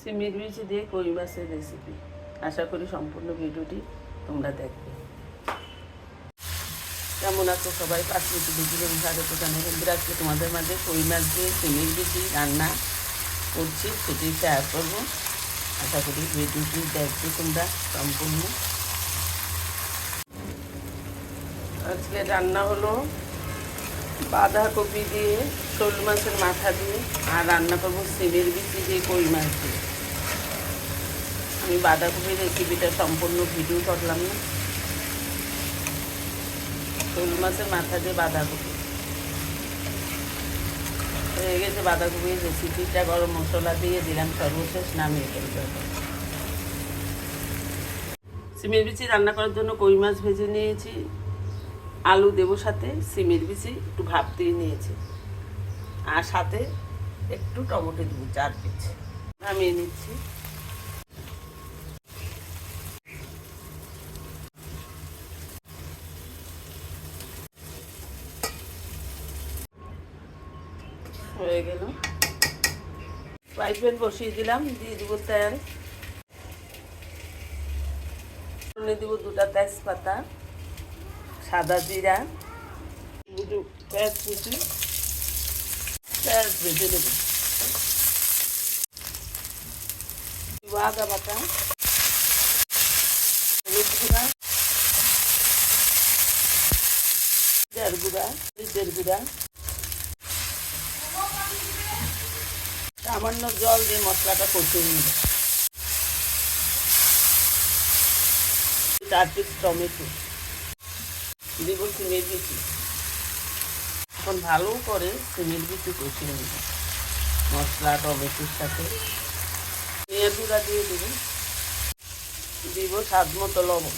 সিমের বিচি দিয়ে কই মাছের রেসিপি। আশা করি সম্পূর্ণ ভিডিওটি তোমরা দেখবে। কেমন আছো সবাই? 5 মিনিট ভিডিও স্বাগত জানাই। বন্ধুরা, আজকে তোমাদের মাঝে কই মাছ দিয়ে সিমের বিচি রান্না করছি, সেটি শেয়ার করবো। আশা করি ভিডিওটি দেখবে তোমরা সম্পূর্ণ। আজকে রান্না হলো বাঁধাকপি দিয়ে, শোল মাছের মাথা দিয়ে, আর রান্না করবো সিমের বিচি দিয়ে কই মাছ দিয়ে। আমি বাঁধাকপির রেসিপিটা সম্পূর্ণ ভিডিও করলাম না। শোল মাছের মাথা দিয়ে বাঁধাকপি হয়ে গেছে। বাঁধাকপির রেসিপিটা গরম মশলা দিয়ে দিলাম, সর্বশেষ নামিয়ে ফেলতে হবে। সিমের বিচি রান্না করার জন্য কই মাছ ভেজে নিয়েছি, আলু দেবো সাথে, সিমের বিচি একটু ভাপ দিয়ে নিয়েছি, আর সাথে একটু টমেটো দেবো 4 পিস। নামিয়ে নিচ্ছি। হয়ে গেল। ফ্রাই প্যান বসিয়ে দিলাম, দিয়ে দিব তেল, দিব 2টা তেজপাতা, সাদা জিরা, পেঁয়াজ কুচি, পেঁয়াজ ভেজে দেব, আদা বাটা, হলুদ গুঁড়া, জিরার গুঁড়া, মরিচের গুঁড়া, সামান্য জল দিয়ে মশলাটা কষিয়ে নেব। 4 পিস টমেটো দিব, সিমের বিচি। এখন ভালো করে সিমের বিচি কষিয়ে নেব মশলা টমেটোর সাথে। পেঁয়াজ গুঁড়া দিয়ে দেব, দিব স্বাদ মতো লবণ।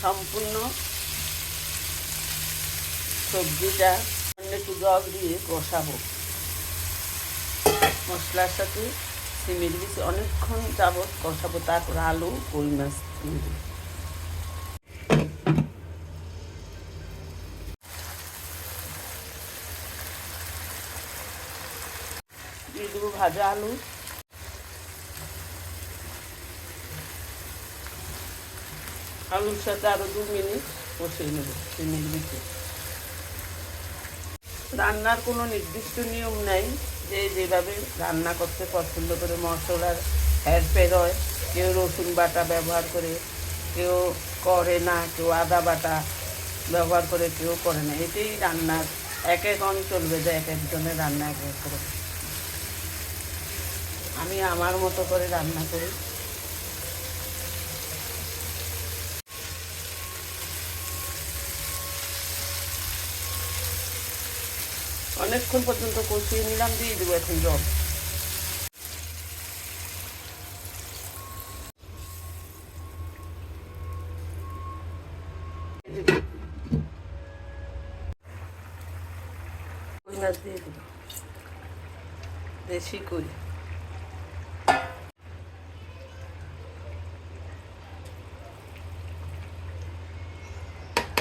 সম্পূর্ণ সবজিটা একটু জল দিয়ে কষাবো মশলার সাথে। সিমের বিচি অনেকক্ষণ যাবত কষাবো, তারপর আলু কই মাছ দিয়ে দেবো। দিয়ে দেবো ভাজা আলু, আলুর সাথে আরো 2 মিনিট কষিয়ে নেব সিমের বিচি। রান্নার কোনো নির্দিষ্ট নিয়ম নাই, যে যেভাবে রান্না করতে পছন্দ করে মশলার হেরফের হয়। কেউ রসুন বাটা ব্যবহার করে, কেউ করে না, কেউ আদা বাটা ব্যবহার করে, কেউ করে না। এটাই রান্নার এক এক অঞ্চল বেঁধে এক একজনের রান্না এক এক করে। আমি আমার মতো করে রান্না করি। অনেকক্ষণ পর্যন্ত কষিয়ে নিলাম, দিয়ে দেবো এখন জল। কই মাছ দিয়ে দেবো, দেশি কই।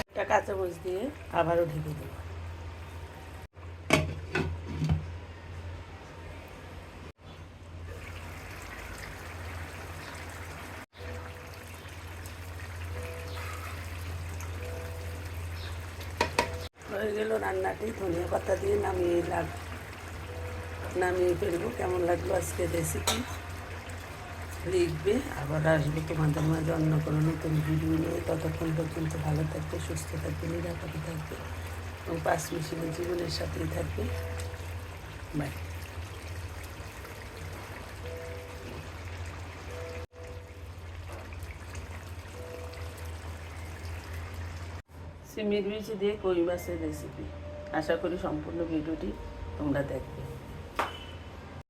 একটা কাঁচামরিচ দিয়ে আবারও ঢেকে দেবো। হয়ে গেল রান্নাটি। ধনিয়া পাতা দিয়ে নামিয়ে ফেলবো। কেমন লাগলো আজকে রেসিপি লিখবে। আবার আসবে তোমাদের মাঝে অন্য কোনো নতুন ভিডিও নিয়ে। ততক্ষণ পর্যন্ত ভালো থাকবে, সুস্থ থাকবে, নিরাপদে থাকবে এবং 5 মিশনের জীবনের সাথেই থাকবে। বাই। সিমের বিচি দিয়ে কই মাছের রেসিপি। আশা করি সম্পূর্ণ ভিডিওটি তোমরা দেখবে।